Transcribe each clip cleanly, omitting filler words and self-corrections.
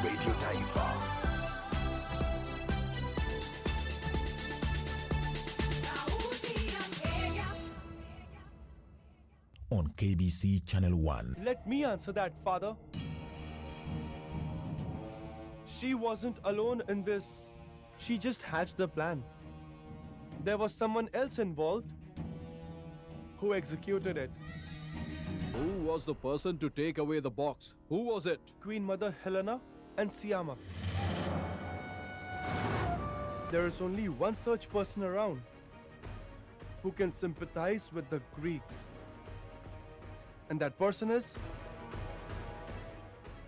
Radio Taifa. On KBC Channel 1. Let me answer that, Father. She wasn't alone in this. She just hatched the plan. There was someone else involved who executed it. Who was the person to take away the box? Who was it? Queen Mother Helena and Siama. There is only one such person around who can sympathize with the Greeks. And that person is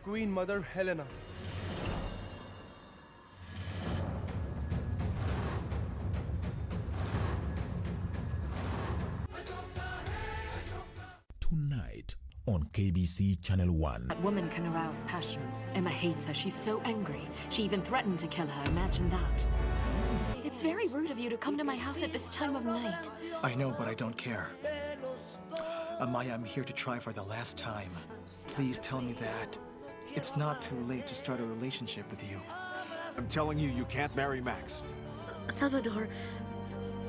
Queen Mother Helena. Tonight on KBC Channel 1. That woman can arouse passions. Emma hates her. She's so angry. She even threatened to kill her. Imagine that. It's very rude of you to come to my house at this time of night. I know, but I don't care. Amaya, I'm here to try for the last time. Please tell me that it's not too late to start a relationship with you. I'm telling you, you can't marry Max. Salvador,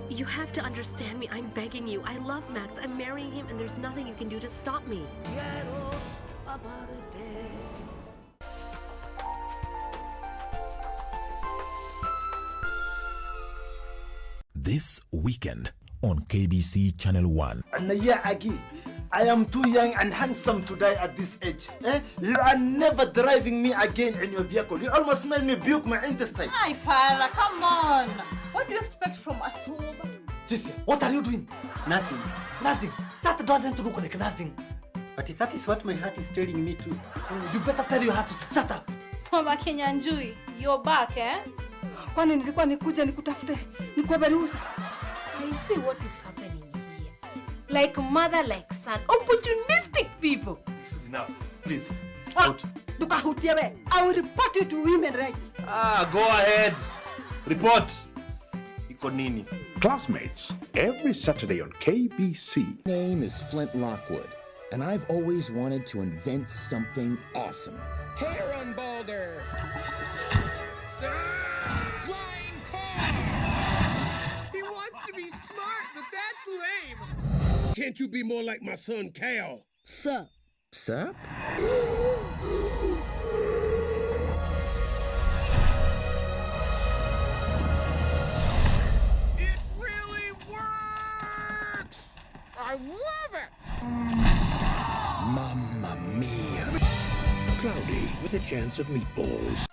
you have to understand me. I'm begging you. I love Max. I'm marrying him, and there's nothing you can do to stop me. This weekend on KBC Channel 1. I am too young and handsome to die at this age. You are never driving me again in your vehicle. You almost made me puke my intestine. Hi, Farah, come on. What do you expect from us? Jesse, what are you doing? Nothing. Nothing. That doesn't look like nothing. But that is what my heart is telling me too. You better tell your heart to shut up. Mama Kenyanjui, you're back, eh? Kwani nilikuwa nikuja nikutafute nikuhabarisha. I see what is happening here. Like mother, like son, opportunistic people. This is enough. Please, out. I will report you to women rights. Go ahead. Report. Ikonini. Classmates, every Saturday on KBC. My name is Flint Lockwood, and I've always wanted to invent something awesome. Hair on Balder! Flying car! He wants to be smart, but that's lame! Can't you be more like my son, Cal? Sup? Sup? It really works! I love it! Mamma mia. Cloudy with a chance of meatballs.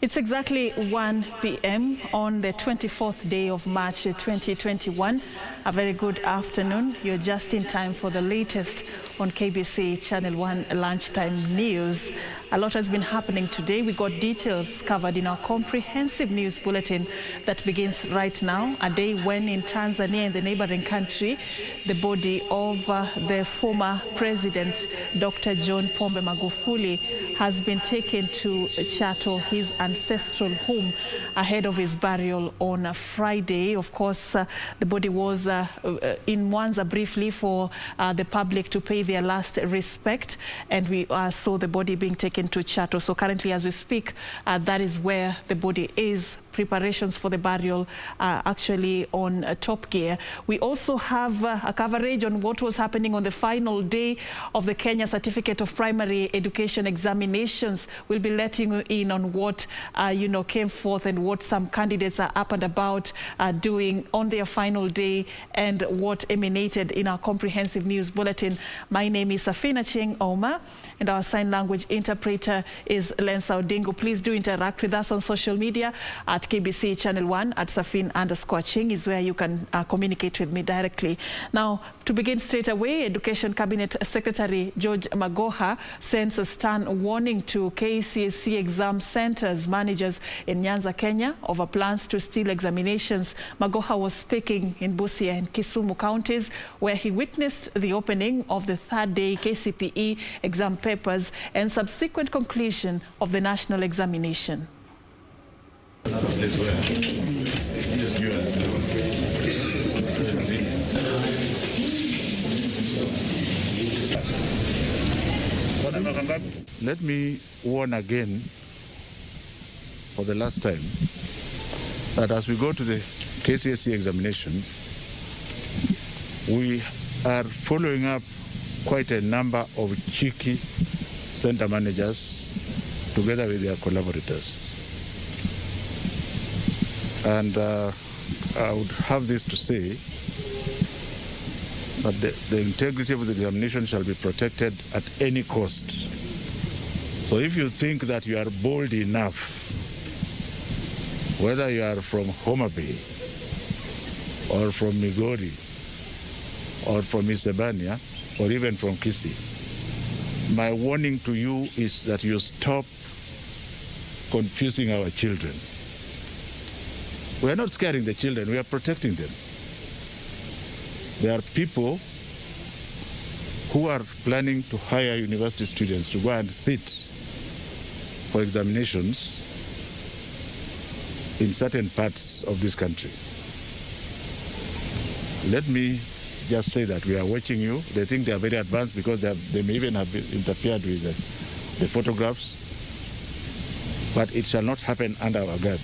It's exactly 1 p.m. on the 24th day of March 2021. A very good afternoon. You're just in time for the latest on KBC Channel 1 Lunchtime News. A lot has been happening today. We got details covered in our comprehensive news bulletin that begins right now, a day when in Tanzania, in the neighboring country, the body of the former president, Dr. John Pombe Magufuli, has been taken to Chato, his ancestral home, ahead of his burial on Friday. Of course, the body was in Mwanza briefly for the public to pay their last respect, and we saw the body being taken to Chato. So currently, as we speak, that is where the body is preparations for the burial are actually on top gear. We also have a coverage on what was happening on the final day of the Kenya Certificate of Primary Education examinations. We'll be letting you in on what came forth and what some candidates are up and about doing on their final day and what emanated in our comprehensive news bulletin. My name is Serfine Achieng Ouma, and our sign language interpreter is Lensa Odingo. Please do interact with us on social media at KBC Channel 1 at Serfine_Achieng is where you can communicate with me directly. Now, to begin straight away, Education Cabinet Secretary George Magoha sends a stern warning to KCSE exam centers managers in Nyanza, Kenya over plans to steal examinations. Magoha was speaking in Busia and Kisumu counties, where he witnessed the opening of the third day KCPE exam papers and subsequent conclusion of the national examination. Let me warn again for the last time that as we go to the KCSE examination, we are following up quite a number of cheeky center managers together with their collaborators. And I would have this to say that the integrity of the examination shall be protected at any cost. So if you think that you are bold enough, whether you are from Homa Bay or from Migori or from Isebania or even from Kisii, my warning to you is that you stop confusing our children. We are not scaring the children, we are protecting them. There are people who are planning to hire university students to go and sit for examinations in certain parts of this country. Let me just say that we are watching you. They think they are very advanced because they may even have interfered with the photographs, but it shall not happen under our guard.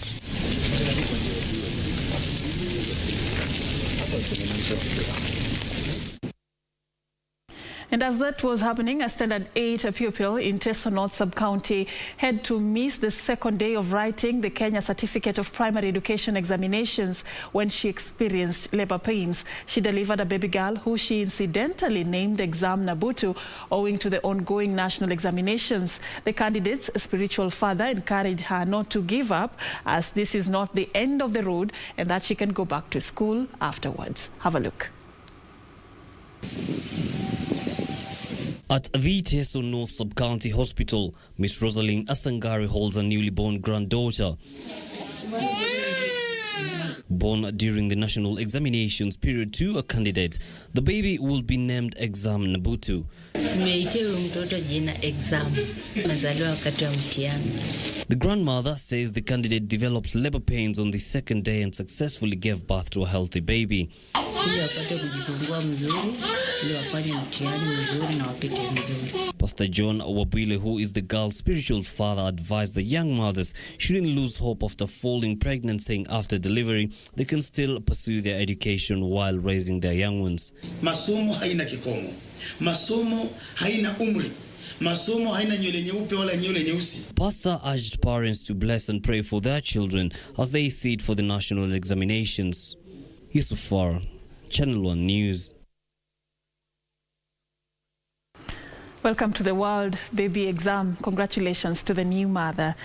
And as that was happening, a Standard 8 pupil in Teso North Sub-County had to miss the second day of writing the Kenya Certificate of Primary Education examinations when she experienced labor pains. She delivered a baby girl who she incidentally named Exam Nabutu owing to the ongoing national examinations. The candidate's spiritual father encouraged her not to give up, as this is not the end of the road and that she can go back to school afterwards. Have a look. At the Teso North Sub-County Hospital, Miss Rosaline Asangari holds a newly born granddaughter. Born during the national examinations period to a candidate, the baby will be named Exam Nabutu. The grandmother says the candidate developed labor pains on the second day and successfully gave birth to a healthy baby. Pastor John Wabwile, who is the girl's spiritual father, advised the young mothers shouldn't lose hope after falling pregnant, saying after delivery they can still pursue their education while raising their young ones. Masomo haina kikomo. Masomo haina umri. Masomo haina nywele nyeupe wala nywele nyeusi. Pastor urged parents to bless and pray for their children as they sit for the national examinations. Yusufar, Channel 1 News. Welcome to the World Baby Exam. Congratulations to the new mother.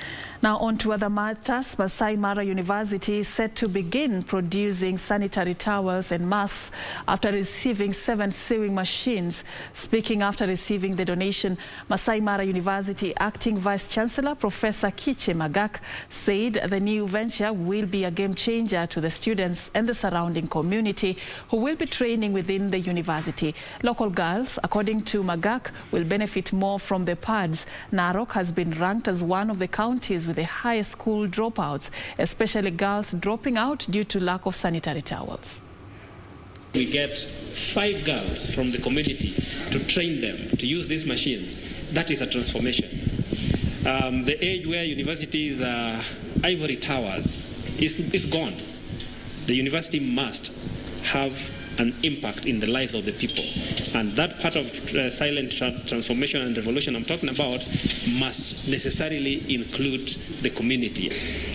Now on to other matters. Masai Mara University is set to begin producing sanitary towels and masks after receiving 7 sewing machines. Speaking after receiving the donation, Masai Mara University Acting Vice Chancellor Professor Kiche Magak said the new venture will be a game changer to the students and the surrounding community who will be training within the university. Local girls, according to Magak, will benefit more from the pads. Narok has been ranked as one of the counties with the highest school dropouts, especially girls dropping out due to lack of sanitary towels. We get 5 girls from the community to train them to use these machines. That is a transformation. The age where universities are ivory towers is gone. The university must have an impact in the lives of the people. And that part of silent transformation and revolution I'm talking about must necessarily include the community.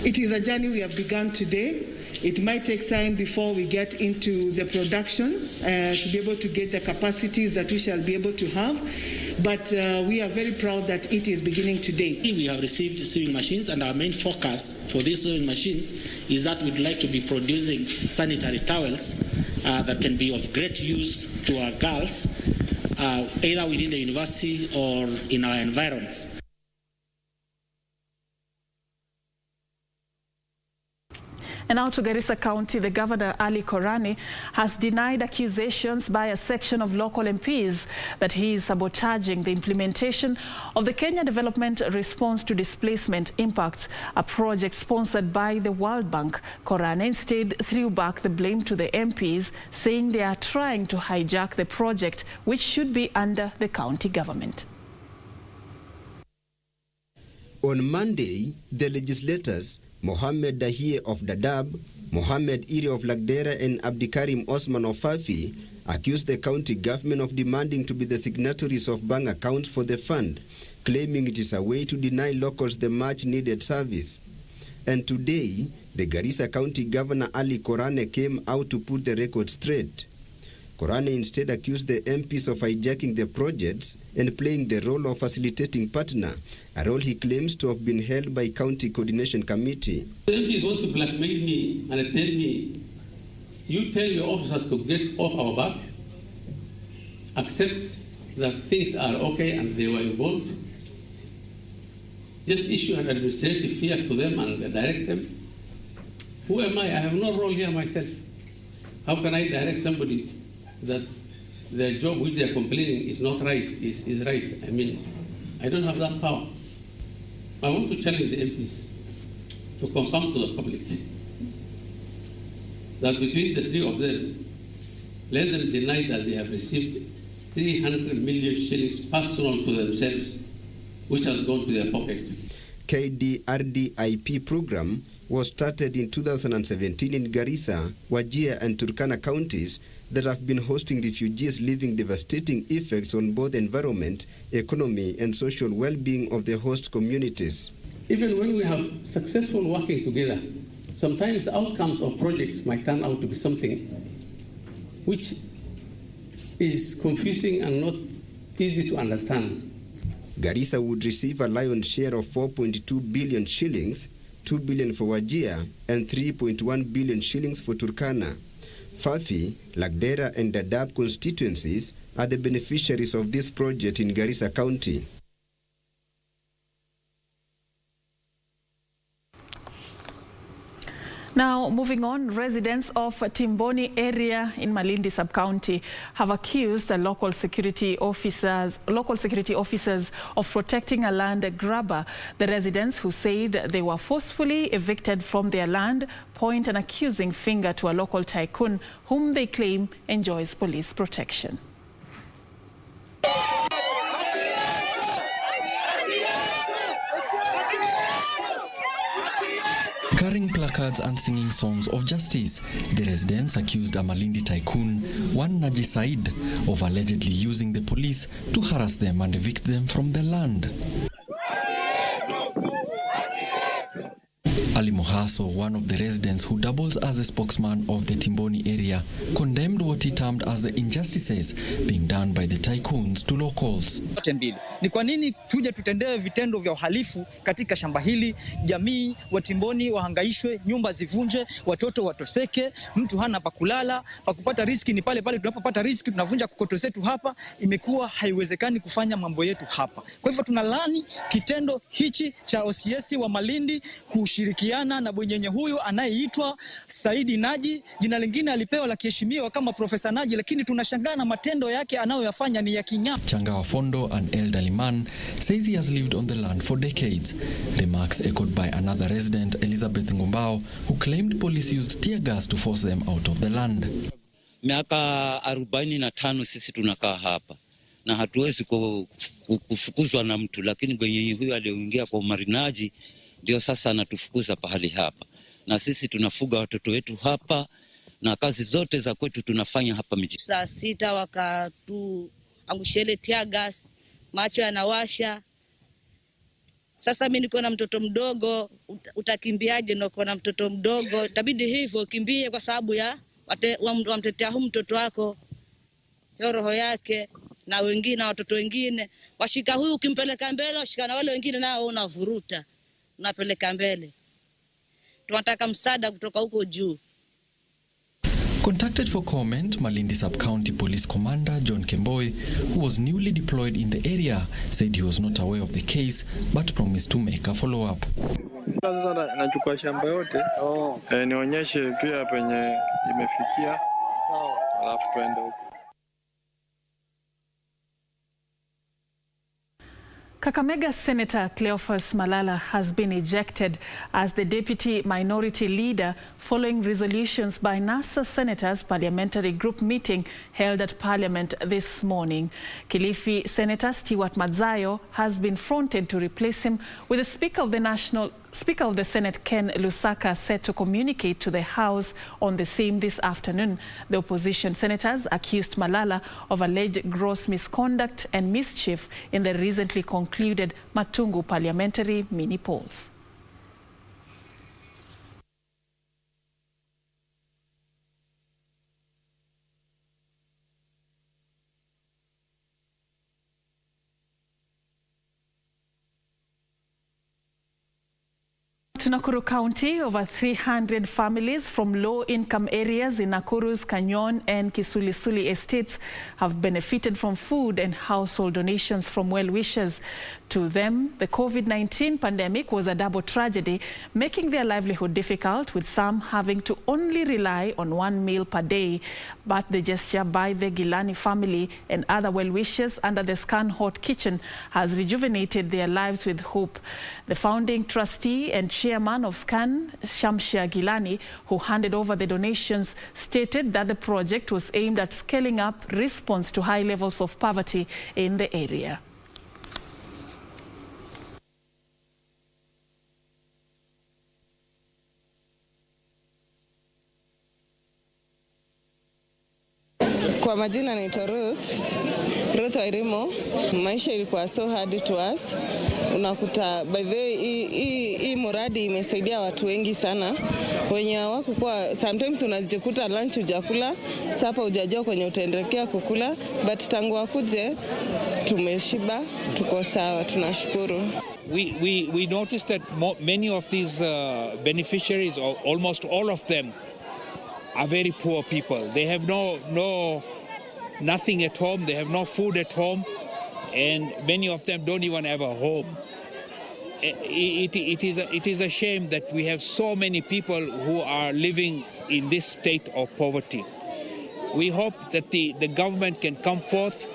It is a journey we have begun today. It might take time before we get into the production to be able to get the capacities that we shall be able to have. But we are very proud that it is beginning today. We have received sewing machines, and our main focus for these sewing machines is that we'd like to be producing sanitary towels that can be of great use to our girls, either within the university or in our environs. And now to Garissa County, the Governor Ali Korane has denied accusations by a section of local MPs that he is sabotaging the implementation of the Kenya Development Response to Displacement Impacts, a project sponsored by the World Bank. Korane instead threw back the blame to the MPs, saying they are trying to hijack the project, which should be under the county government. On Monday, the legislators Mohamed Dahie of Dadaab, Mohamed Iri of Lagdera and Abdikarim Osman of Fafi accused the county government of demanding to be the signatories of bank accounts for the fund, claiming it is a way to deny locals the much-needed service. And today, the Garissa County Governor Ali Korane came out to put the record straight. Korane instead accused the MPs of hijacking the projects and playing the role of facilitating partner, a role he claims to have been held by County Coordination Committee. The MPs want to blackmail me and tell me, you tell your officers to get off our back, accept that things are okay and they were involved, just issue an administrative fee to them and direct them. Who am I? I have no role here myself. How can I direct somebody that their job which they are complaining is not right, is right? I mean, I don't have that power. I want to challenge the MPs to confirm to the public that between the three of them, let them deny that they have received 300 million shillings personal to themselves, which has gone to their pocket. KDRDIP program was started in 2017 in Garissa, Wajir and Turkana counties that have been hosting refugees living devastating effects on both environment, economy and social well-being of the host communities. Even when we have successful working together, sometimes the outcomes of projects might turn out to be something which is confusing and not easy to understand. Garissa would receive a lion's share of 4.2 billion shillings, 2 billion for Wajir and 3.1 billion shillings for Turkana. Fafi, Lagdera and Dadaab constituencies are the beneficiaries of this project in Garissa County. Now, moving on, residents of Timboni area in Malindi sub-county have accused the local security officers of protecting a land grabber. The residents, who said they were forcefully evicted from their land, point an accusing finger to a local tycoon whom they claim enjoys police protection. Carrying placards and singing songs of justice, the residents accused a Malindi tycoon, one Naji Said, of allegedly using the police to harass them and evict them from their land. Ali Mohaso, one of the residents who doubles as a spokesman of the Timboni area, condemned what he termed as the injustices being done by the tycoons to locals. Ni kwa nini tuje tutendewe vitendo vya uhalifu katika shamba hili, jamii wa Timboni wahangaishwe, nyumba zivunje, watoto watoseke, mtu hana pa kulala, pa kupata riski ni pale pale tunapopata riski tunavunja kokoto zetu hapa. Imekuwa haiwezekani kufanya mambo yetu hapa. Kwa hivyo tunalani kitendo hichi cha OCS wa Malindi kushirikiana na bwenyenye huyu anayeitwa Saidi Naji. Jina lingine alipewa la kiheshimiwa kama Profesa Naji, lakini tunashangaa na matendo yake anayoyafanya ni ya kinyama. Changawa Fondo, an elderly man, says he has lived on the land for decades. Remarks echoed by another resident, Elizabeth Ngumbao, who claimed police used tear gas to force them out of the land. Miaka 45 sisi tunakaa hapa na hatuwezi kufukuzwa na mtu, lakini bwenyenye huyu aliingia kwa marinaji ndio sasa anatufukuza pahali hapa, na sisi tunafuga watoto wetu hapa na kazi zote za kwetu tunafanya hapa mjini. Saa 6 wakatuangushele tear gas, macho yanawasha. Sasa mimi niko na mtoto mdogo, utakimbiaje na uko na mtoto mdogo? Itabidi hivyo kimbie kwa sababu ya wamtetea huyu mtoto wako, roho yake, na wengine watoto wengine. Washika huyu ukimpeleka mbele, washika na wale wengine nao unavuruta, unapeleka mbele. Tunataka msaada kutoka huko juu. Contacted for comment, Malindi Sub-County Police Commander John Kemboi, who was newly deployed in the area, said he was not aware of the case but promised to make a follow-up. Sasa nachukua shamba yote nionyeshe pia penye imefikia, alafu tuende huko. Kakamega Senator Cleophas Malala has been ejected as the deputy minority leader following resolutions by NASA Senators Parliamentary Group meeting held at Parliament this morning. Kilifi Senator Stewart Madzayo has been fronted to replace him, with the Speaker of the Senate Ken Lusaka set to communicate to the House on the same this afternoon. The opposition senators accused Malala of alleged gross misconduct and mischief in the recently concluded Matungu parliamentary mini-polls. To Nakuru County, over 300 families from low-income areas in Nakuru's Kanyon and Kisulisuli estates have benefited from food and household donations from well-wishers. To them, the COVID-19 pandemic was a double tragedy, making their livelihood difficult, with some having to only rely on one meal per day. But the gesture by the Gilani family and other well-wishers under the Scan Hot Kitchen has rejuvenated their lives with hope. The founding trustee and chairman of Scan, Shamshia Gilani, who handed over the donations, stated that the project was aimed at scaling up response to high levels of poverty in the area. Kwa majina naitwa Ruth Wairimo. Maisha ilikuwa so hard to us. Unakuta by the way hii muradi imesaidia watu wengi sana. Wenye hawakuwa, sometimes unajikuta lunch hujakula, sapa hujajua kwenye utaendelea kukula, but tangu wakuje tumeshiba, tuko sawa, tunashukuru. We noticed that many of these beneficiaries, or almost all of them, are very poor people. They have nothing at home. They have no food at home, and many of them don't even have a home. It is a shame that we have so many people who are living in this state of poverty. We hope that the government can come forth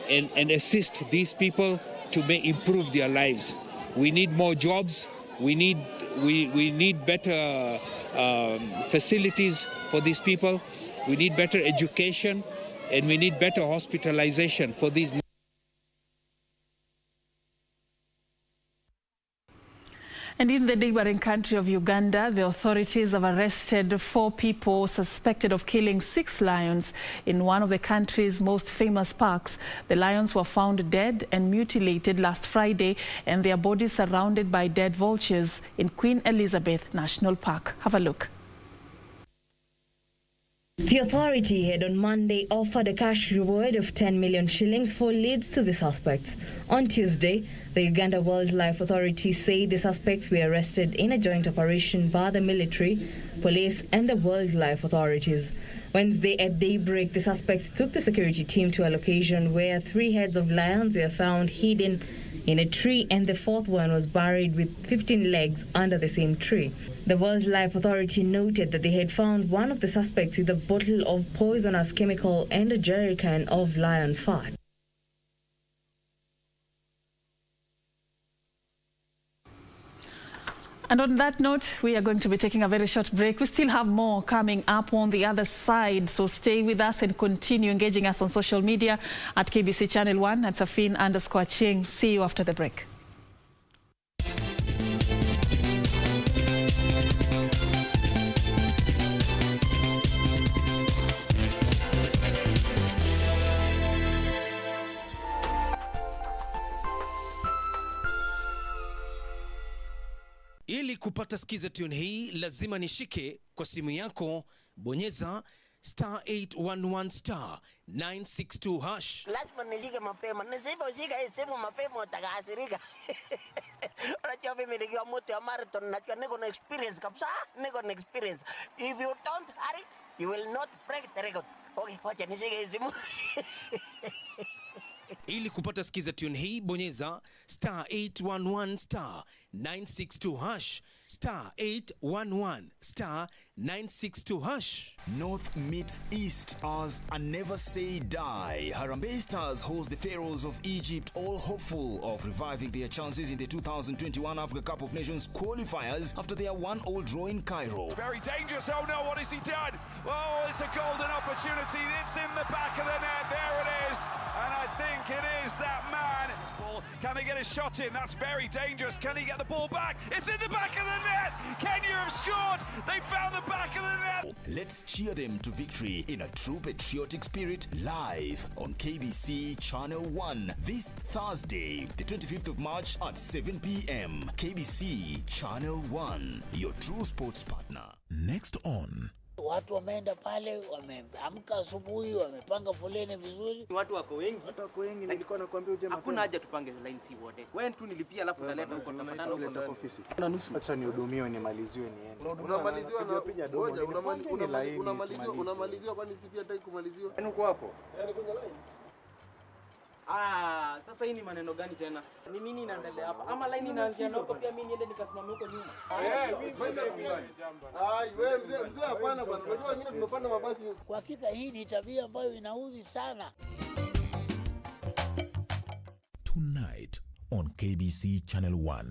and assist these people to improve their lives. We need more jobs. We need better facilities for these people. We need better education, and we need better hospitalization for these. And in the neighboring country of Uganda, the authorities have arrested 4 people suspected of killing 6 lions in one of the country's most famous parks. The lions were found dead and mutilated last Friday, and their bodies surrounded by dead vultures in Queen Elizabeth National Park. Have a look. The authority had on Monday offered a cash reward of 10 million shillings for leads to the suspects. On Tuesday, the Uganda Wildlife Authority said the suspects were arrested in a joint operation by the military, police and the wildlife authorities. Wednesday at daybreak, the suspects took the security team to a location where 3 heads of lions were found hidden in a tree, and the 4th one was buried with 15 legs under the same tree. The Wildlife Authority noted that they had found one of the suspects with a bottle of poisonous chemical and a jerrycan of lion fat. And on that note, we are going to be taking a very short break. We still have more coming up on the other side, so stay with us and continue engaging us on social media at KBC Channel 1 at Serfine _Achieng. See you after the break. kupata skiza tune hii lazima nishike kwa simu yako, bonyeza *811 *962 hash. Lazima nishike mapema. Nisiposhika hii simu mapema utakasirika. Unajua mimi nikiwa mtu ya marathon najua niko na experience kabisa. Niko na experience. If you don't hurry, you will not break the record. Okay, wacha nishike hii simu. Ili kupata skiza tune hii bonyeza *811 *962 hash *811 *962 hash. North meets East as a never say die. Harambee Stars host the Pharaohs of Egypt, all hopeful of reviving their chances in the 2021 Africa Cup of Nations qualifiers after their 1-1 draw in Cairo. Very dangerous. Oh no, what has he done? Oh, it's a golden opportunity. It's in the back of the net. There it is. And I think it is that man. Can they get a shot in? That's very dangerous. Can he get the ball back? It's in the back of the net. Kenya have scored. They found the back of the net. Let's cheer them to victory in a true patriotic spirit, live on KBC Channel 1 this Thursday, the 25th of March at 7 p.m. KBC Channel 1, your true sports partner. Next on. Watu wameenda pale, wameamka asubuhi, wamepanga foleni vizuri. Watu wako wengi. Nilikuwa nakwambia uje mapema. Hakuna haja tupange line si wote. Wewe tu nilipia alafu utaleta huko tafatana huko na ofisi. Na nusu. Acha nihudumiwe nimaliziwe niende. Unamaliziwa na ngoja unamaliziwa kwani si pia hataki kumaliziwa. Yaani uko hapo? Yaani kwenye line. Sasa hii ni maneno gani tena? Ni nini inaendelea hapa? Ama line inaanzia huko pia mimi niende nikasimama huko nyuma. Wewe mzee hapana bwana. Unajua wengine tumepanda mabasi. Kwa hakika hii ni tabia ambayo inauzi sana. Tonight on KBC Channel 1.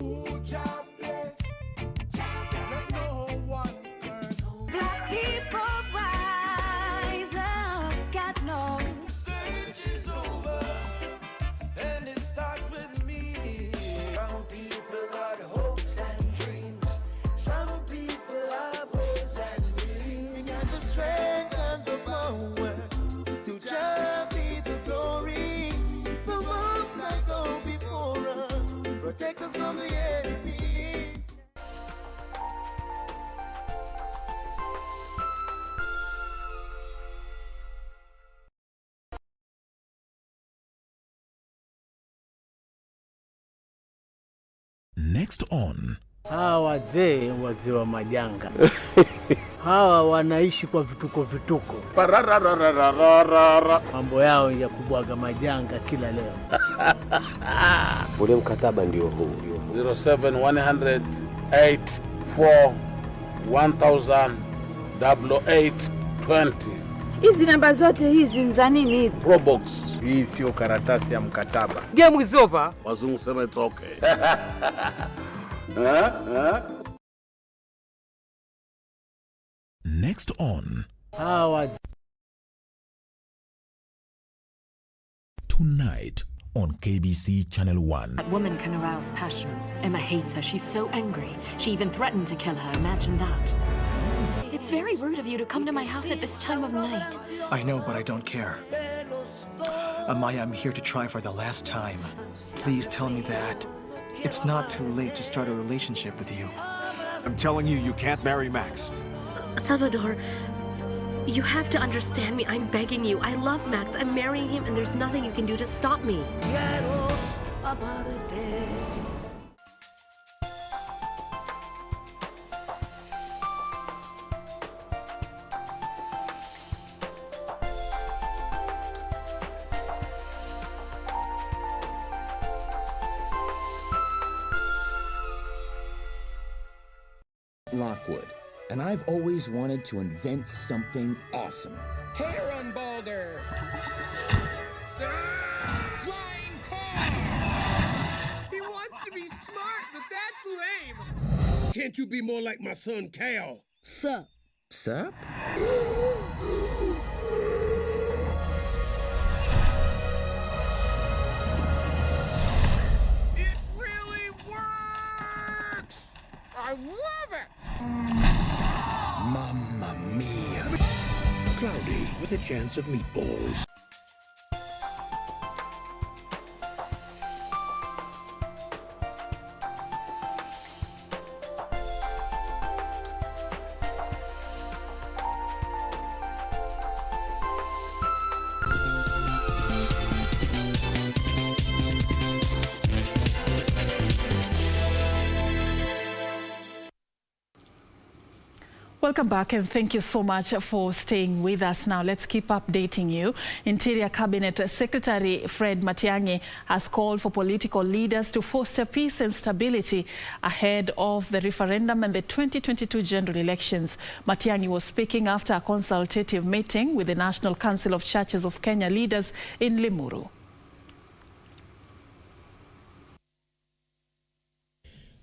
Black people rise up, God knows. Protect us from the enemy. Next on. Hawa wazee wa majanga. Hawa wanaishi kwa vituko. Mambo yao ya kubwaga majanga kila leo. Ule mkataba ndio huu. 07-100-1000-8820. Hizi namba zote hizi ni za nini? Probox. Hii sio karatasi ya mkataba. Game is over. Wazungu sema it's okay. Next on. Tonight on KBC Channel 1. That woman can arouse passions. Emma hates her. She's so angry. She even threatened to kill her. Imagine that. It's very rude of you to come to my house at this time of night. I know, but I don't care. Amaya, I'm here to try for the last time. Please tell me that it's not too late to start a relationship with you. I'm telling you, you can't marry Max. Salvador, you have to understand me. I'm begging you. I love Max. I'm marrying him, and there's nothing you can do to stop me. Lockwood, and I've always wanted to invent something awesome. Hair on Balder! Flying car! He wants to be smart, but that's lame! Can't you be more like my son, Cal? Sup? Sup? It really works! I love it! Mamma mia. Cloudy with a chance of meatballs. Welcome back and thank you so much for staying with us. Now let's keep updating you. Interior Cabinet Secretary Fred Matiang'i has called for political leaders to foster peace and stability ahead of the referendum and the 2022 general elections. Matiang'i was speaking after a consultative meeting with the National Council of Churches of Kenya leaders in Limuru.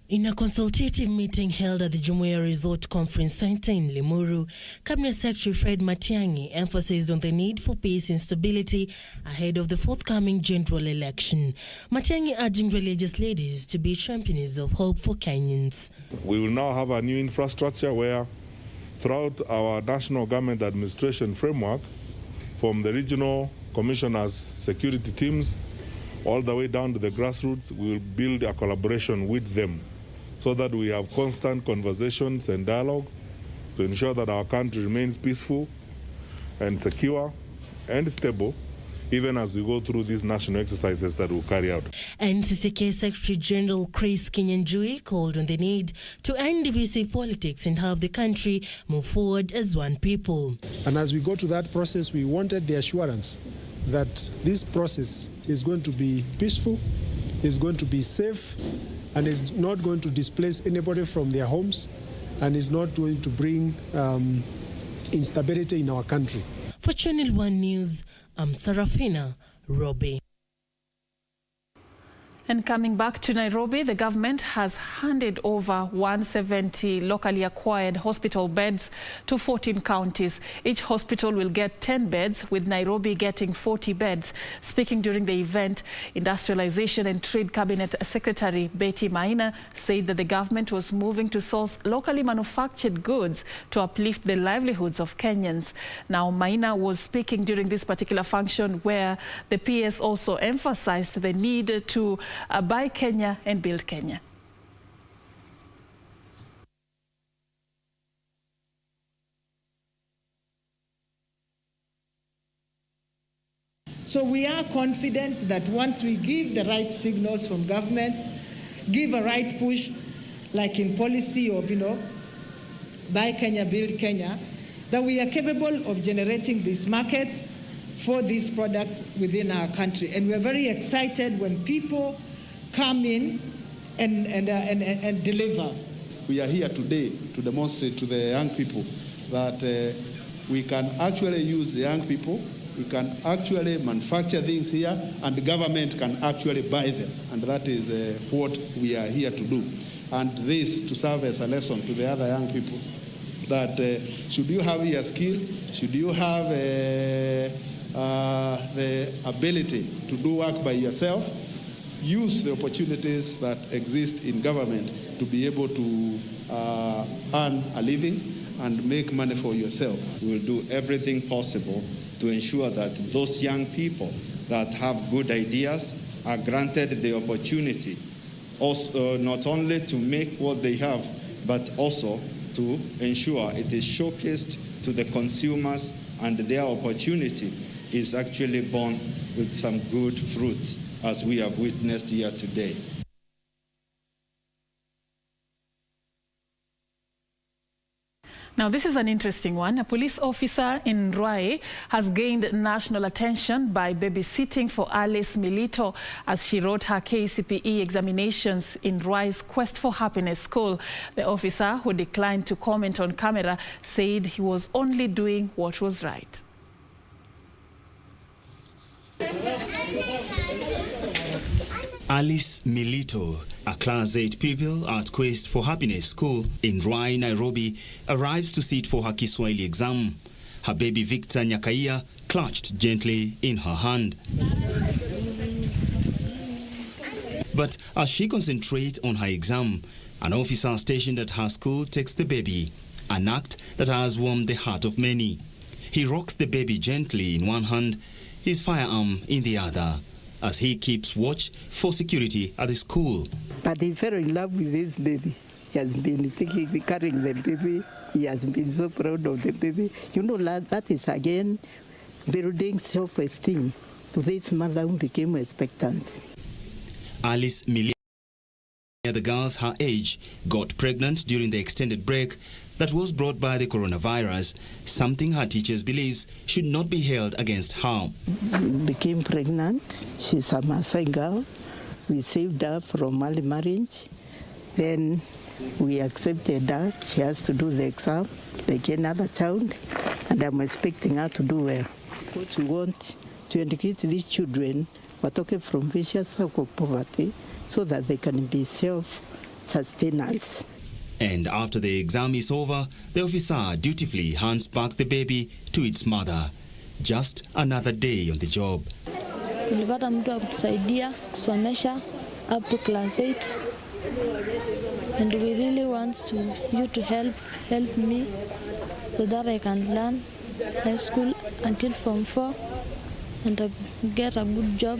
In a consultative meeting held at the Jumuiya Resort Conference Center in Limuru, Cabinet Secretary Fred Matiang'i emphasized on the need for peace and stability ahead of the forthcoming general election. Matiang'i urging religious leaders to be champions of hope for Kenyans. We will now have a new infrastructure where throughout our national government administration framework, from the regional commissioners, security teams, all the way down to the grassroots, we will build a collaboration with them, so that we have constant conversations and dialogue to ensure that our country remains peaceful and secure and stable, even as we go through these national exercises that we'll carry out. NCCK Secretary General Chris Kinyanjui called on the need to end divisive politics and have the country move forward as one people. And as we go to that process, we wanted the assurance that this process is going to be peaceful, is going to be safe, and is not going to displace anybody from their homes, and is not going to bring instability in our country. For Channel 1 News, I'm Serfine Robbie. And coming back to Nairobi, the government has handed over 170 locally acquired hospital beds to 14 counties. Each hospital will get 10 beds, with Nairobi getting 40 beds. Speaking during the event, Industrialization and Trade Cabinet Secretary Betty Maina said that the government was moving to source locally manufactured goods to uplift the livelihoods of Kenyans. Now, Maina was speaking during this particular function where the PS also emphasized the need to buy Kenya and build Kenya. So we are confident that once we give the right signals from government, give a right push, like in policy of, buy Kenya, build Kenya, that we are capable of generating these markets for these products within our country. And we're very excited when people come in and deliver. We are here today to demonstrate to the young people that we can actually use the young people, we can actually manufacture things here, and the government can actually buy them. And that is what we are here to do. And this to serve as a lesson to the other young people that should you have your skill, should you have the ability to do work by yourself, use the opportunities that exist in government to be able to earn a living and make money for yourself. We will do everything possible to ensure that those young people that have good ideas are granted the opportunity also, not only to make what they have, but also to ensure it is showcased to the consumers and their opportunity is actually born with some good fruits, as we have witnessed here today. Now, this is an interesting one. A police officer in Ruai has gained national attention by babysitting for Alice Milito as she wrote her KCPE examinations in Ruai's Quest for Happiness school. The officer, who declined to comment on camera, said he was only doing what was right. Alice Milito, a Class 8 pupil at Quest for Happiness School in Ruai, Nairobi, arrives to sit for her Kiswahili exam. Her baby Victor Nyakaia clutched gently in her hand. But as she concentrates on her exam, an officer stationed at her school takes the baby, an act that has warmed the heart of many. He rocks the baby gently in one hand, his firearm in the other, as he keeps watch for security at the school. But he fell in love with this baby. He has been carrying the baby. He has been so proud of the baby. You know, that is again building self-esteem to this mother who became expectant. Alice Milito The girls her age got pregnant during the extended break that was brought by the coronavirus, something her teachers believes should not be held against her. Became pregnant. She's a Maasai girl. We saved her from early marriage. Then we accepted her. She has to do the exam like another child, and I'm expecting her to do well. Because we want to educate these children, we're talking from vicious cycle of poverty, so that they can be self-sustainers. And after the exam is over, the officer dutifully hands back the baby to its mother. Just another day on the job. Tulipata mtu wa kutusaidia kusomesha up to class 8, and we really want you to help me so that I can learn high school until Form 4 and get a good job,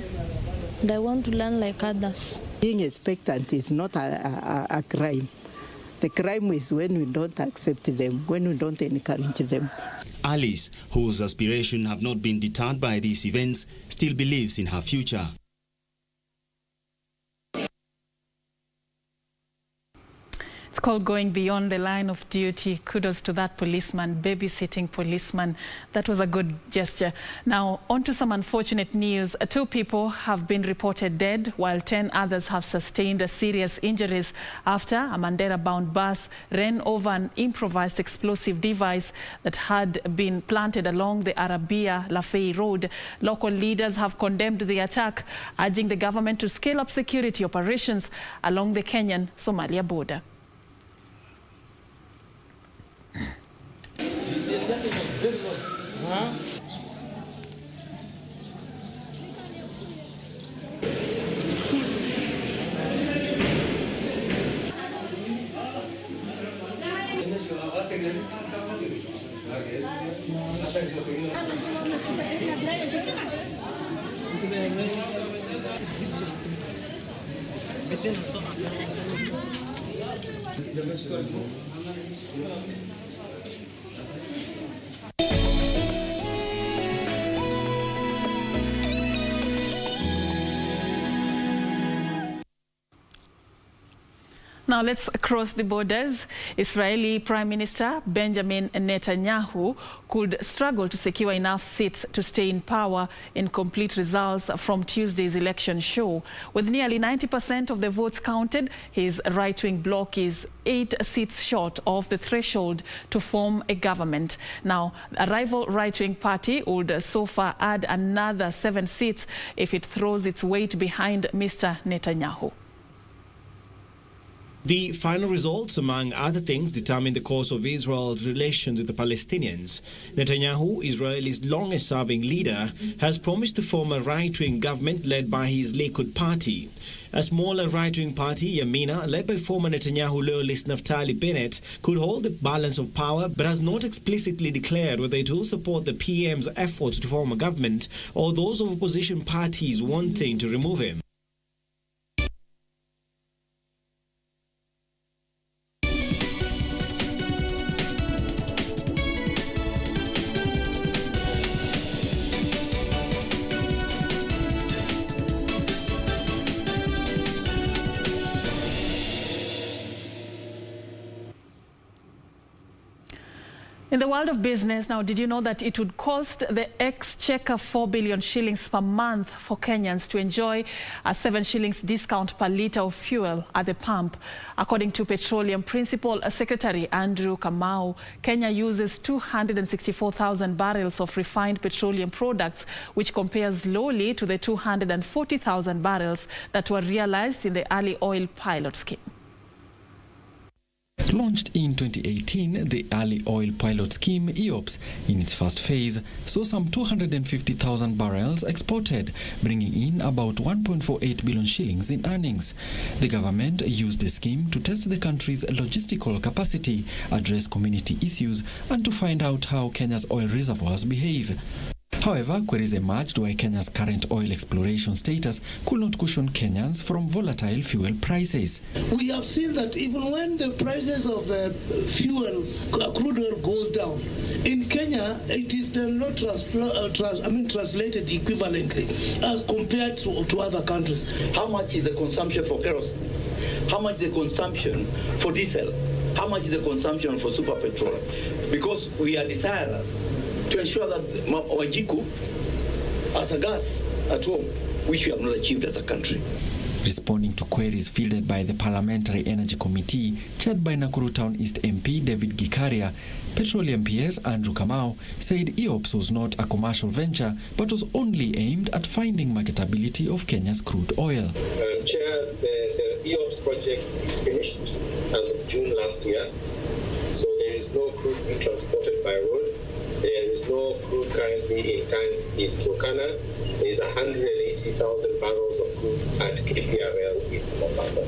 and I want to learn like others. Being expectant is not a crime. The crime is when we don't accept them, when we don't encourage them. Alice, whose aspirations have not been deterred by these events, still believes in her future. It's called going beyond the line of duty. Kudos to that policeman, babysitting policeman. That was a good gesture. Now, on to some unfortunate news. 2 people have been reported dead, while 10 others have sustained serious injuries after a Mandera-bound bus ran over an improvised explosive device that had been planted along the Arabia-Lafey Road. Local leaders have condemned the attack, urging the government to scale up security operations along the Kenyan-Somalia border. Now let's cross the borders. Israeli Prime Minister Benjamin Netanyahu could struggle to secure enough seats to stay in power in complete results from Tuesday's election show. With nearly 90% of the votes counted, his right-wing bloc is 8 seats short of the threshold to form a government. Now, a rival right-wing party would so far add another 7 seats if it throws its weight behind Mr. Netanyahu. The final results, among other things, determine the course of Israel's relations with the Palestinians. Netanyahu, Israel's longest-serving leader, has promised to form a right-wing government led by his Likud party. A smaller right-wing party, Yamina, led by former Netanyahu loyalist Naftali Bennett, could hold the balance of power but has not explicitly declared whether it will support the PM's efforts to form a government or those of opposition parties wanting to remove him. In the world of business, now, did you know that it would cost the exchequer 4 billion shillings per month for Kenyans to enjoy a 7 shillings discount per litre of fuel at the pump? According to Petroleum Principal Secretary Andrew Kamau, Kenya uses 264,000 barrels of refined petroleum products, which compares lowly to the 240,000 barrels that were realized in the early oil pilot scheme. Launched in 2018, the Early Oil Pilot Scheme, EOPS, in its first phase, saw some 250,000 barrels exported, bringing in about 1.48 billion shillings in earnings. The government used the scheme to test the country's logistical capacity, address community issues, and to find out how Kenya's oil reservoirs behave. However, queries emerged why Kenya's current oil exploration status could not cushion Kenyans from volatile fuel prices. We have seen that even when the prices of fuel, crude oil, goes down, in Kenya, it is not translated equivalently as compared to other countries. How much is the consumption for kerosene? how much is the consumption for diesel, how much is the consumption for super petrol, because we are desirous to ensure that Wajiku as a gas at home, which we have not achieved as a country. Responding to queries fielded by the Parliamentary Energy Committee, chaired by Nakuru Town East MP David Gikaria, Petroleum PS Andrew Kamau said EOPS was not a commercial venture but was only aimed at finding marketability of Kenya's crude oil. Chair, the EOPS project is finished as of June last year, so there is no crude being transported by road. There is no crude currently in tanks in Turkana. There is 180,000 barrels of crude at KPRL in Mombasa.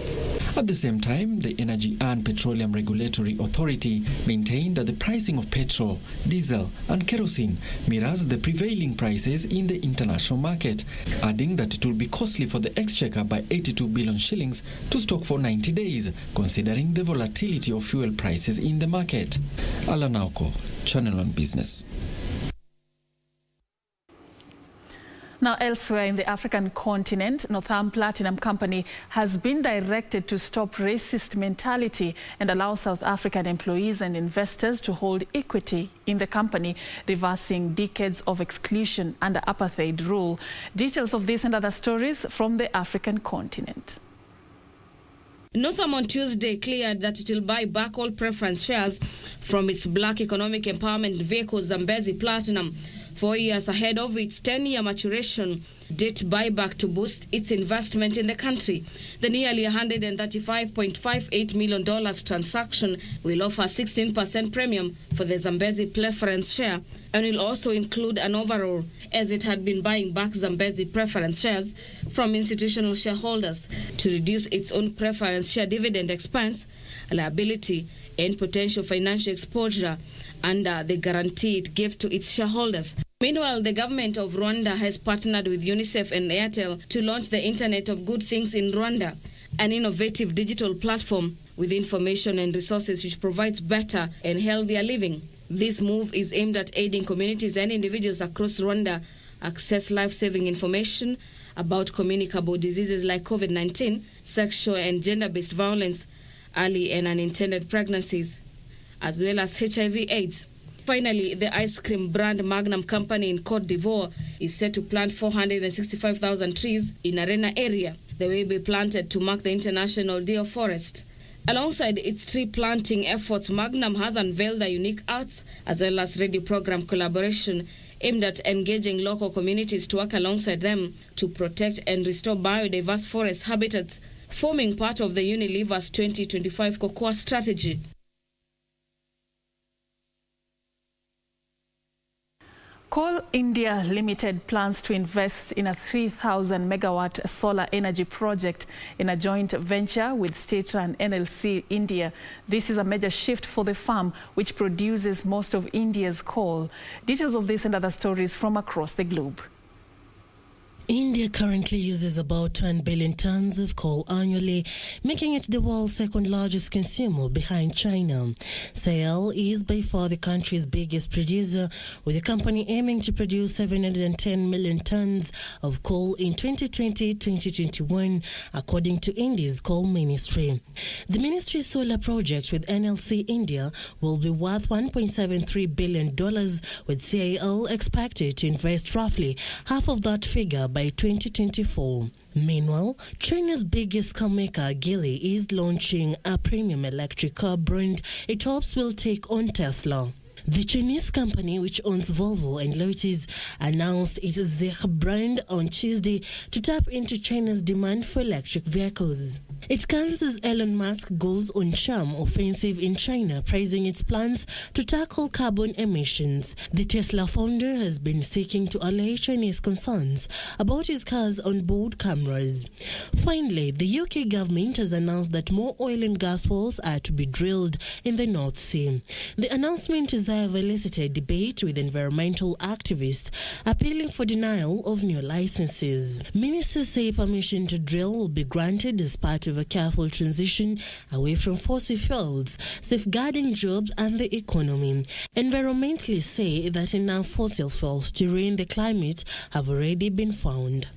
At the same time, the Energy and Petroleum Regulatory Authority maintained that the pricing of petrol, diesel and kerosene mirrors the prevailing prices in the international market, adding that it will be costly for the exchequer by 82 billion shillings to stock for 90 days, considering the volatility of fuel prices in the market. Alan Auko, Channel 1 Business. Now, elsewhere in the African continent, Northam Platinum Company has been directed to stop racist mentality and allow South African employees and investors to hold equity in the company, reversing decades of exclusion under apartheid rule. Details of this and other stories from the African continent. Northam on Tuesday cleared that it will buy back all preference shares from its black economic empowerment vehicle Zambezi Platinum 4 years ahead of its 10-year maturation date buyback to boost its investment in the country. The nearly $135.58 million transaction will offer 16% premium for the Zambezi preference share and will also include an overall, as it had been buying back Zambezi preference shares from institutional shareholders to reduce its own preference share dividend expense, liability, and potential financial exposure under the guarantee it gives to its shareholders. Meanwhile, the government of Rwanda has partnered with UNICEF and Airtel to launch the Internet of Good Things in Rwanda, an innovative digital platform with information and resources which provides better and healthier living. This move is aimed at aiding communities and individuals across Rwanda access life-saving information about communicable diseases like COVID-19, sexual and gender-based violence, early and unintended pregnancies, as well as HIV/AIDS. Finally, the ice cream brand Magnum Company in Côte d'Ivoire is set to plant 465,000 trees in Arena area. They will be planted to mark the International Day of Forest. Alongside its tree planting efforts, Magnum has unveiled a unique arts as well as radio program collaboration aimed at engaging local communities to work alongside them to protect and restore biodiverse forest habitats, forming part of the Unilever's 2025 cocoa strategy. Coal India Limited plans to invest in a 3,000 megawatt solar energy project in a joint venture with state-run NLC India. This is a major shift for the firm, which produces most of India's coal. Details of this and other stories from across the globe. India currently uses about 10 billion tons of coal annually, making it the world's second largest consumer behind China. SAIL is by far the country's biggest producer, with the company aiming to produce 710 million tons of coal in 2020-2021, according to India's coal ministry. The ministry's solar project with NLC India will be worth $1.73 billion, with SAIL expected to invest roughly half of that figure by 2024. Meanwhile, China's biggest car maker, Geely, is launching a premium electric car brand it hopes will take on Tesla. The Chinese company, which owns Volvo and Lotus, announced its Zeekr brand on Tuesday to tap into China's demand for electric vehicles. It comes as Elon Musk goes on charm offensive in China, praising its plans to tackle carbon emissions. The Tesla founder has been seeking to allay Chinese concerns about his car's onboard cameras. Finally, the UK government has announced that more oil and gas wells are to be drilled in the North Sea. The announcement is have elicited debate with environmental activists appealing for denial of new licenses. Ministers say permission to drill will be granted as part of a careful transition away from fossil fuels, safeguarding jobs and the economy. Environmentalists say that enough fossil fuels to ruin the climate have already been found.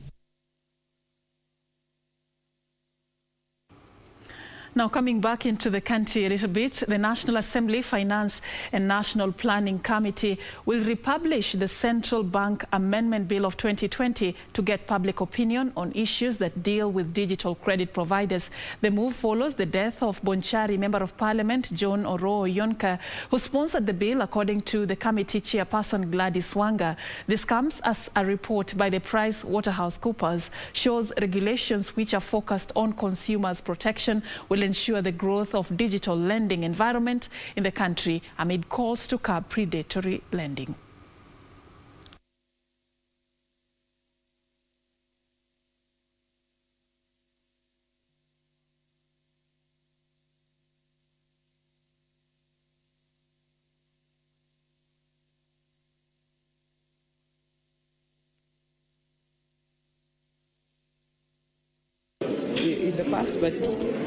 Now, coming back into the country a little bit, the National Assembly Finance and National Planning Committee will republish the Central Bank Amendment Bill of 2020 to get public opinion on issues that deal with digital credit providers. The move follows the death of Bonchari Member of Parliament John Oro Yonka, who sponsored the bill, according to the committee chairperson Gladys Wanga. This comes as a report by the PricewaterhouseCoopers shows regulations which are focused on consumers' protection will ensure the growth of digital lending environment in the country amid calls to curb predatory lending. In the past, but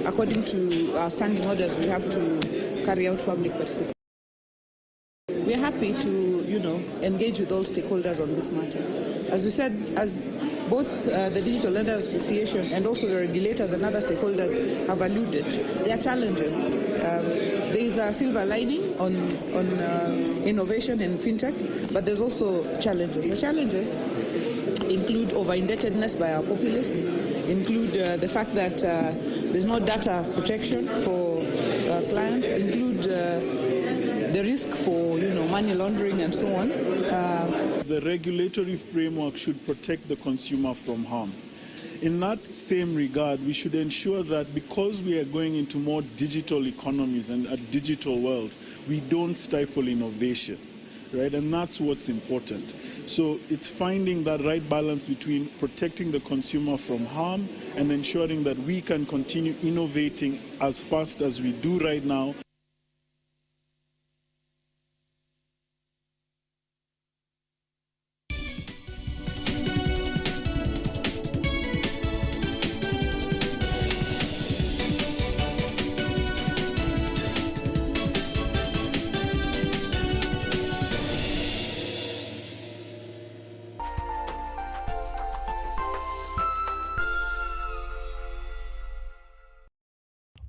according to our standing orders, we have to carry out public participation. We are happy to, engage with all stakeholders on this matter. As we said, as both the Digital Lenders Association and also the regulators and other stakeholders have alluded, there are challenges. There is a silver lining on innovation in fintech, but there's also challenges. The challenges include over-indebtedness by our populace, include the fact that there's no data protection for clients, include the risk for money laundering and so on. The regulatory framework should protect the consumer from harm. In that same regard, we should ensure that because we are going into more digital economies and a digital world, we don't stifle innovation, right? And that's what's important. So it's finding that right balance between protecting the consumer from harm and ensuring that we can continue innovating as fast as we do right now.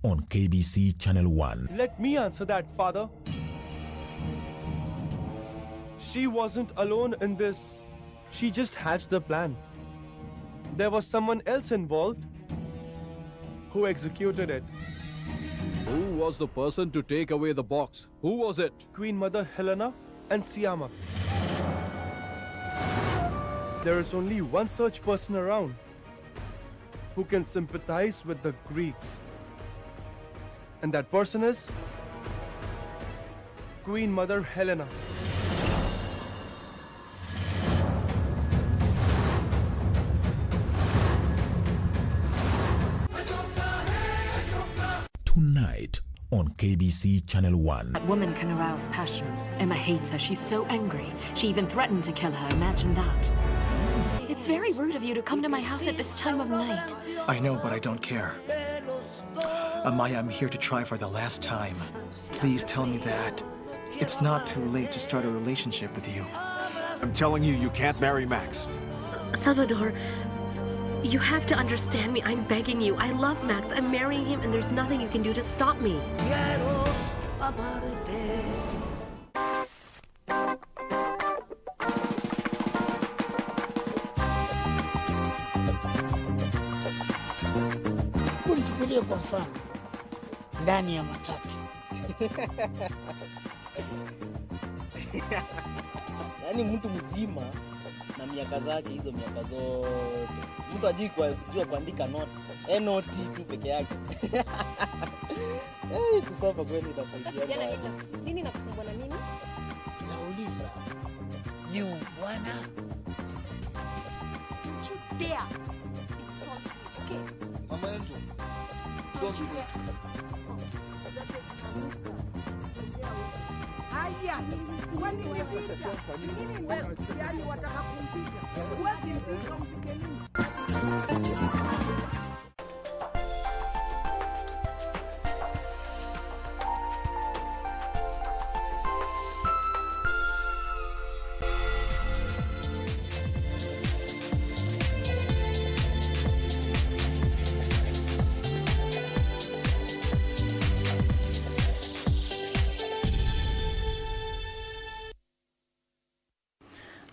On KBC Channel 1. Let me answer that, Father. She wasn't alone in this. She just hatched the plan. There was someone else involved who executed it. Who was the person to take away the box? Who was it? Queen Mother Helena and Siama. There is only one such person around who can sympathize with the Greeks. And that person is Queen Mother Helena. Tonight on KBC Channel 1. That woman can arouse passions. Emma hates her. She's so angry. She even threatened to kill her. Imagine that. It's very rude of you to come to my house at this time of night. I know, but I don't care. Amaya, I'm here to try for the last time. Please tell me that it's not too late to start a relationship with you. I'm telling you, you can't marry Max. Salvador, you have to understand me. I'm begging you. I love Max. I'm marrying him, and there's nothing you can do to stop me. Unichukulie kwa mfano ndani ya matatu. Yaani mtu mzima na miaka zake hizo miaka zote. Mtu ajui kujua kuandika note. Note tu peke yake. Kusoma kweli itasaidia. Jana nini nakusumbua na nini? Nauliza. You bwana? You dare insult me, okay? Mama yetu. Don't you dare. Haya, kwani ni vita? Nini wewe? Yaani wataka kumpiga. Huwezi mpiga mpige nini?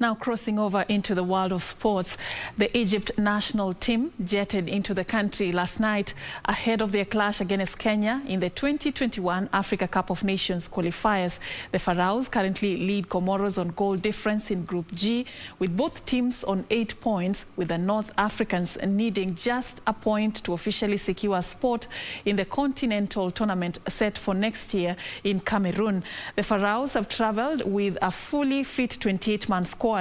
Now crossing over into the world of sports, the Egypt national team jetted into the country last night ahead of their clash against Kenya in the 2021 Africa Cup of Nations qualifiers. The Pharaohs currently lead Comoros on goal difference in Group G, with both teams on 8 points, with the North Africans needing just a point to officially secure a spot in the continental tournament set for next year in Cameroon. The Pharaohs have travelled with a fully fit 28-man squad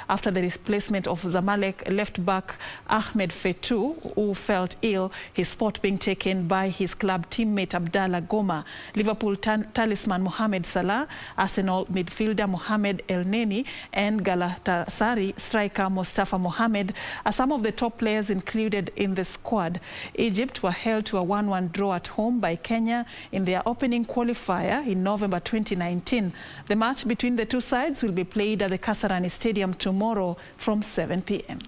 after the replacement of Zamalek left-back Ahmed Fetou, who felt ill, his spot being taken by his club teammate Abdallah Goma. Liverpool talisman Mohamed Salah, Arsenal midfielder Mohamed Elneny and Galatasaray striker Mustafa Mohamed are some of the top players included in the squad. Egypt were held to a 1-1 draw at home by Kenya in their opening qualifier in November 2019. The match between the two sides will be played at the Kasarani Stadium tomorrow from 7 p.m.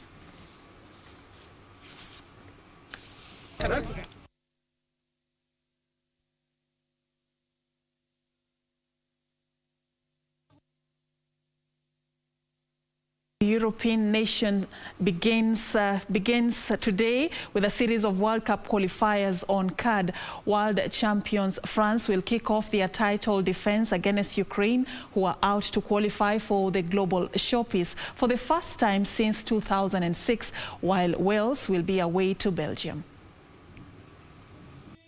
The European nation begins today with a series of World Cup qualifiers on card. World champions France will kick off their title defense against Ukraine, who are out to qualify for the global showpiece for the first time since 2006, while Wales will be away to Belgium.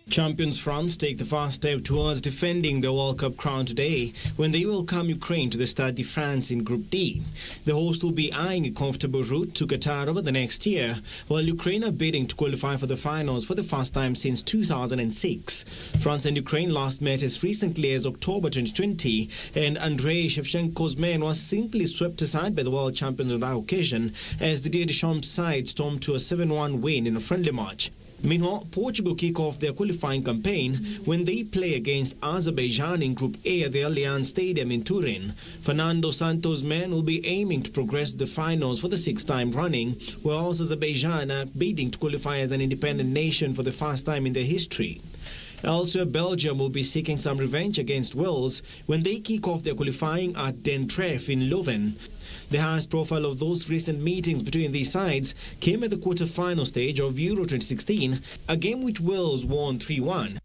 Champions France take the first step towards defending the World Cup crown today when they welcome Ukraine to the Stade de France in Group D. The host will be eyeing a comfortable route to Qatar over the next year, while Ukraine are bidding to qualify for the finals for the first time since 2006. France and Ukraine last met as recently as October 2020, and Andrei Shevchenko's men was simply swept aside by the world champions on that occasion as the Didier Deschamps side stormed to a 7-1 win in a friendly match. Meanwhile, Portugal kick off their qualifying campaign when they play against Azerbaijan in Group A at the Allianz Stadium in Turin. Fernando Santos' men will be aiming to progress to the finals for the 6th time running, while Azerbaijan are bidding to qualify as an independent nation for the first time in their history. Elsewhere, Belgium will be seeking some revenge against Wales when they kick off their qualifying at Den Tref in Leuven. The highest profile of those recent meetings between these sides came at the quarter-final stage of Euro 2016, a game which Wales won 3-1.